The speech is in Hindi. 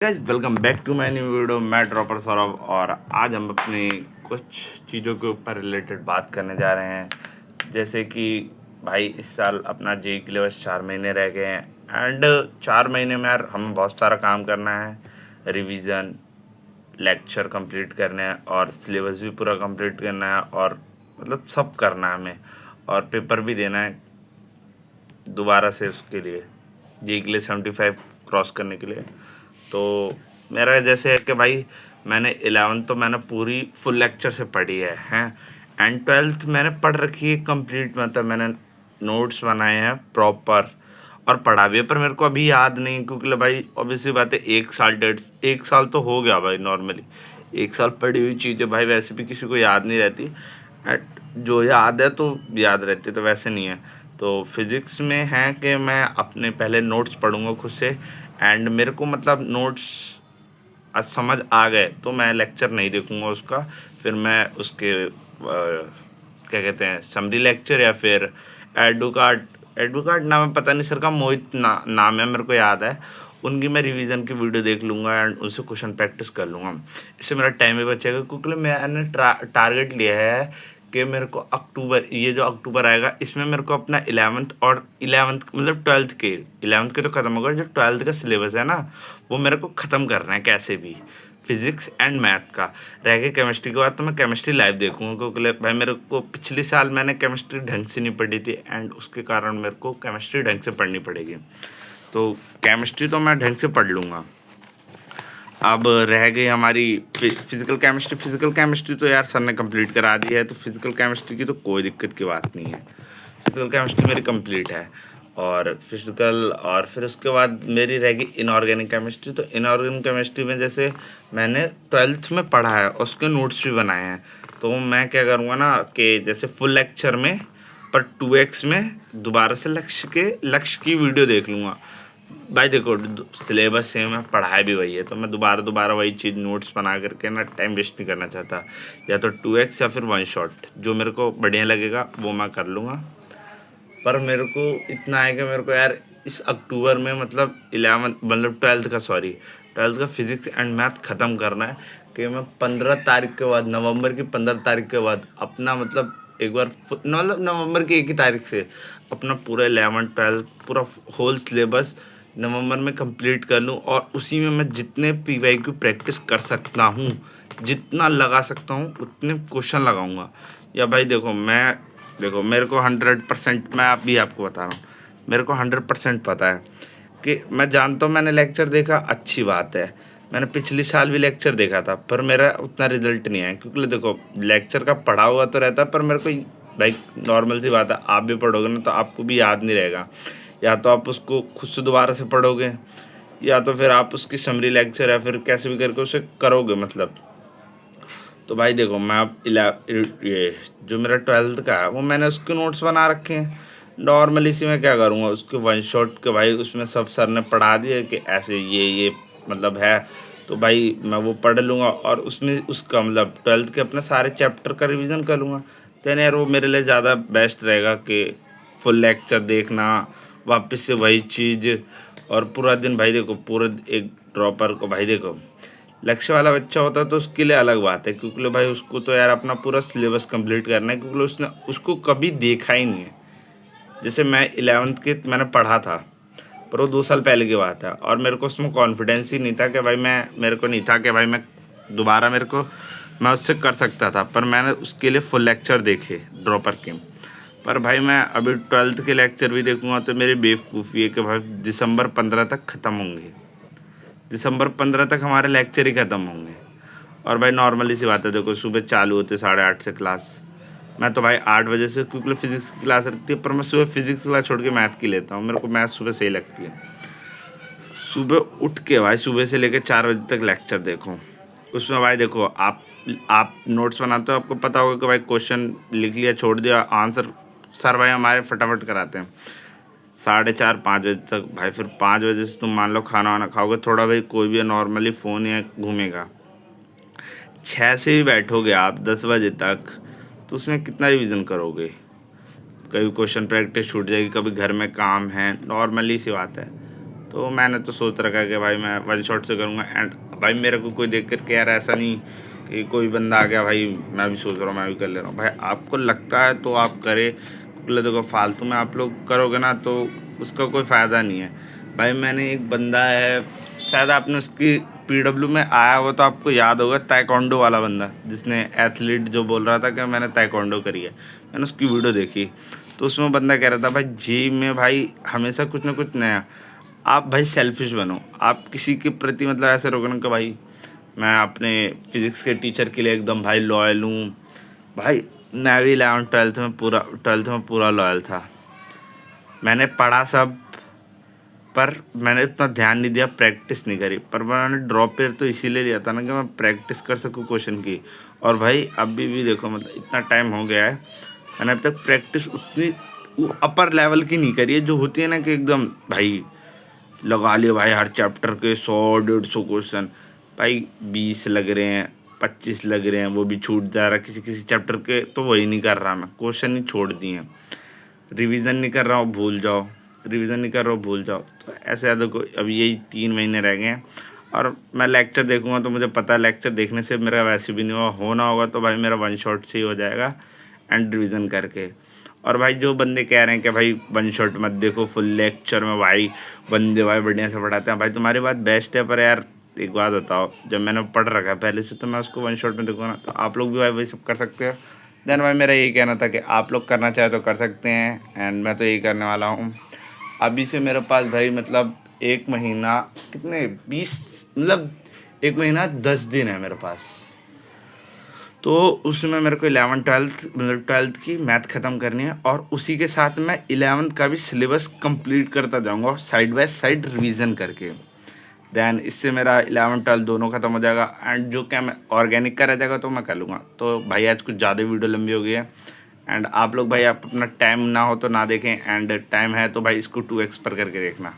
Guys welcome back to my new video. मैं ड्रॉपर सौरभ और आज हम अपनी कुछ चीज़ों के ऊपर रिलेटेड बात करने जा रहे हैं। जैसे कि भाई इस साल अपना जेईई के लिए बस 4 महीने रह गए हैं एंड 4 महीने में यार हमें बहुत सारा काम करना है। रिवीजन, लेक्चर कंप्लीट करने हैं और सिलेबस भी पूरा कंप्लीट करना है और मतलब सब करना है हमें, और पेपर भी देना है दोबारा से उसके लिए, जेईई के लिए 75 क्रॉस करने के लिए। तो मेरा जैसे है कि भाई मैंने 11th तो मैंने पूरी फुल लेक्चर से पढ़ी है हैं एंड 12th मैंने पढ़ रखी है कंप्लीट, मतलब मैंने नोट्स बनाए हैं प्रॉपर और पढ़ा भी है, पर मेरे को अभी याद नहीं क्योंकि भाई ऑब्वियसली बात है 1 साल तो हो गया भाई। नॉर्मली 1 साल पढ़ी हुई चीज़ें भाई वैसे भी किसी को याद नहीं रहती एट जो याद है तो याद रहती, तो वैसे नहीं है। तो फिज़िक्स में है कि मैं अपने पहले नोट्स पढ़ूंगा खुद से एंड मेरे को मतलब नोट्स आज समझ आ गए तो मैं लेक्चर नहीं देखूंगा उसका, फिर मैं उसके क्या कहते हैं समरी लेक्चर या फिर एडवोकाट नाम है, पता नहीं सर का, मोहित नाम है मेरे को याद है, उनकी मैं रिवीजन की वीडियो देख लूँगा एंड उनसे क्वेश्चन प्रैक्टिस कर लूँगा। इससे मेरा टाइम भी बचेगा क्योंकि मैंने टारगेट लिया है कि मेरे को अक्टूबर, ये जो अक्टूबर आएगा इसमें मेरे को अपना 11th मतलब 12th के तो ख़त्म होगा, जो 12th का सिलेबस है ना वो मेरे को ख़त्म करना है कैसे भी। फिज़िक्स एंड मैथ का रह गया, केमिस्ट्री के बाद तो मैं केमिस्ट्री लाइव देखूंगा क्योंकि भाई मेरे को पिछले साल मैंने केमिस्ट्री ढंग से नहीं पढ़ी थी एंड उसके कारण मेरे को केमिस्ट्री ढंग से पढ़नी पड़ेगी। तो केमिस्ट्री तो मैं ढंग से पढ़ लूँगा। अब रह गई हमारी फिजिकल केमिस्ट्री तो यार सर ने कंप्लीट करा दी है, तो फिजिकल केमिस्ट्री की तो कोई दिक्कत की बात नहीं है। फिजिकल केमिस्ट्री मेरी कंप्लीट है और फिर उसके बाद मेरी रह गई इनऑर्गेनिक केमिस्ट्री। तो इनऑर्गेनिक केमिस्ट्री में जैसे मैंने 12th में पढ़ा है और उसके नोट्स भी बनाए हैं, तो मैं क्या करूँगा ना कि जैसे फुल लेक्चर में पर 2x में दोबारा से लक्ष्य की वीडियो देख लूँगा। भाई देखो सिलेबस सेम है, पढ़ाई भी वही है, तो मैं दोबारा वही चीज़ नोट्स बना करके ना टाइम वेस्ट नहीं करना चाहता। या तो 2x या फिर 1 शॉट, जो मेरे को बढ़िया लगेगा वो मैं कर लूँगा। पर मेरे को इतना है कि मेरे को यार इस अक्टूबर में मतलब 12th का फिज़िक्स एंड मैथ ख़त्म करना है कि मैं 15 तारीख के बाद, नवंबर की 15 तारीख के बाद अपना मतलब एक बार मतलब नवंबर की 1 ही तारीख से अपना पूरा 11th 12th पूरा होल सिलेबस नवंबर में कंप्लीट कर लूँ और उसी में मैं जितने PYQ प्रैक्टिस कर सकता हूँ, जितना लगा सकता हूँ उतने क्वेश्चन लगाऊंगा। या भाई देखो मेरे को 100%, मैं अभी आपको बता रहा हूँ, मेरे को 100% पता है कि मैं जानता हूँ, मैंने लेक्चर देखा अच्छी बात है, मैंने पिछले साल भी लेक्चर देखा था पर मेरा उतना रिजल्ट नहीं आया क्योंकि देखो लेक्चर का पढ़ा हुआ तो रहता पर मेरे को भाई नॉर्मल सी बात है, आप भी पढ़ोगे ना तो आपको भी याद नहीं रहेगा। या तो आप उसको खुद से दोबारा से पढ़ोगे या तो फिर आप उसकी समरी लेक्चर या फिर कैसे भी करके उसे करोगे मतलब। तो भाई देखो मैं अब ये जो मेरा 12th का है वो मैंने उसके नोट्स बना रखे हैं। नॉर्मली इसी में क्या करूँगा, उसके 1 शॉट के भाई उसमें सब सर ने पढ़ा दिया कि ऐसे ये मतलब है, तो भाई मैं वो पढ़ लूँगा और उसमें उसका मतलब 12th के अपने सारे चैप्टर का रिवीजन कर लूँगा। देन यार वो मेरे लिए ज़्यादा बेस्ट रहेगा कि फुल लेक्चर देखना, वापस से वही चीज़ और पूरा दिन। भाई देखो पूरा एक ड्रॉपर को भाई देखो लक्ष्य वाला बच्चा होता है तो उसके लिए अलग बात है क्योंकि भाई उसको तो यार अपना पूरा सिलेबस कंप्लीट करना है क्योंकि उसने उसको कभी देखा ही नहीं है। जैसे मैं 11th के मैंने पढ़ा था पर वो 2 साल पहले की बात है और मेरे को उसमें कॉन्फिडेंस ही नहीं था कि भाई मेरे को नहीं था कि भाई मैं दोबारा मैं उससे कर सकता था, पर मैंने उसके लिए फुल लेक्चर देखे ड्रॉपर के। पर भाई मैं अभी 12th के लेक्चर भी देखूंगा तो मेरी बेवकूफ़ी है कि भाई दिसंबर 15 तक ख़त्म होंगे, दिसंबर 15 तक हमारे लेक्चर ही ख़त्म होंगे। और भाई नॉर्मली सी बात है, देखो सुबह चालू होते 8:30 से क्लास, मैं तो भाई 8 बजे से क्योंकि फिज़िक्स की क्लास रहती है, पर मैं सुबह फिज़िक्स क्लास छोड़ के मैथ की लेता हूँ, मेरे को मैथ सुबह सही लगती है। सुबह उठ के भाई सुबह से लेकर 4 बजे तक लेक्चर देखो, उसमें भाई देखो आप नोट्स बनाते हो, आपको पता होगा कि भाई क्वेश्चन लिख लिया छोड़ दिया, आंसर सर भाई हमारे फटाफट कराते हैं 4:30 5 बजे तक। भाई फिर 5 बजे से तुम मान लो खाना वाना खाओगे थोड़ा, भाई कोई भी नॉर्मली फ़ोन या घूमेगा, 6 से भी बैठोगे आप 10 बजे तक, तो उसमें कितना रिवीजन करोगे। कभी क्वेश्चन प्रैक्टिस छूट जाएगी, कभी घर में काम है, नॉर्मली सी बात है। तो मैंने तो सोच रखा कि भाई मैं वन शॉट से करूँगा। एंड भाई मेरे को कोई देख कर के यार ऐसा नहीं कि कोई बंदा आ गया भाई मैं भी सोच रहा हूँ मैं भी कर ले रहा हूँ। भाई आपको लगता है तो आप करें, क्योंकि देखो फालतू में आप लोग करोगे ना तो उसका कोई फ़ायदा नहीं है। भाई मैंने एक बंदा है, शायद आपने उसकी PW में आया हो तो आपको याद होगा, ताइक्वांडो वाला बंदा जिसने एथलीट जो बोल रहा था कि मैंने ताइक्वांडो करी है। मैंने उसकी वीडियो देखी तो उसमें बंदा कह रहा था भाई जिम में भाई हमेशा कुछ ना कुछ नया। आप भाई सेल्फिश बनो, आप किसी के प्रति मतलब ऐसे रहोगे ना कि भाई मैं अपने फिज़िक्स के टीचर के लिए एकदम भाई लॉयल हूँ। भाई मैं भी 11th में पूरा लॉयल था। मैंने पढ़ा सब, पर मैंने इतना ध्यान नहीं दिया, प्रैक्टिस नहीं करी। पर मैंने ड्रॉप ईयर तो इसीलिए लिया था ना कि मैं प्रैक्टिस कर सकूँ क्वेश्चन की। और भाई अभी भी देखो मतलब इतना टाइम हो गया है, मैंने अभी तक प्रैक्टिस उतनी अपर लेवल की नहीं करी है जो होती है ना कि एकदम भाई लगा लिया भाई हर चैप्टर के 100-150 क्वेश्चन। भाई 20 लग रहे हैं, 25 लग रहे हैं, वो भी छूट जा रहा है किसी किसी चैप्टर के, तो वही नहीं कर रहा मैं, क्वेश्चन ही छोड़ दिए हैं। रिवीजन नहीं कर रहा हूँ, भूल जाओ, रिवीजन नहीं कर रहा हूँ, भूल जाओ। तो ऐसे याद को अभी यही 3 महीने रह गए हैं। और मैं लेक्चर देखूँगा तो मुझे पता है लेक्चर देखने से मेरा वैसे भी नहीं होना होगा, तो भाई मेरा वन शॉट से ही हो जाएगा एंड रिवीजन करके। और भाई जो बंदे कह रहे हैं कि भाई वन शॉट मत देखो, फुल लेक्चर में भाई बंदे भाई बढ़िया से पढ़ाते हैं, भाई तुम्हारी बात बेस्ट है, पर यार एक बात बताओ, जब मैंने पढ़ रखा है पहले से तो मैं उसको वन शॉट में देखूँगा ना, तो आप लोग भी भाई वही सब कर सकते हो। देन भाई मेरा यही कहना था कि आप लोग करना चाहे तो कर सकते हैं, एंड मैं तो यही करने वाला हूँ। अभी से मेरे पास भाई मतलब 1 महीना कितने 20 मतलब 1 महीना 10 दिन है मेरे पास। तो उसमें मेरे को 11th-12th मतलब 12th की मैथ ख़त्म करनी है, और उसी के साथ मैं 11th का भी सिलेबस कंप्लीट करता जाऊंगा साइड बाय साइड रिवीजन करके। देन इससे मेरा 11th-12th दोनों ख़त्म हो जाएगा, एंड जो क्या मैं ऑर्गेनिक का रह जाएगा तो मैं कर लूँगा। तो भाई आज कुछ ज़्यादा वीडियो लंबी हो गई है, एंड आप लोग भाई आप अपना टाइम ना हो तो ना देखें, एंड टाइम है तो भाई इसको 2x पर करके देखना।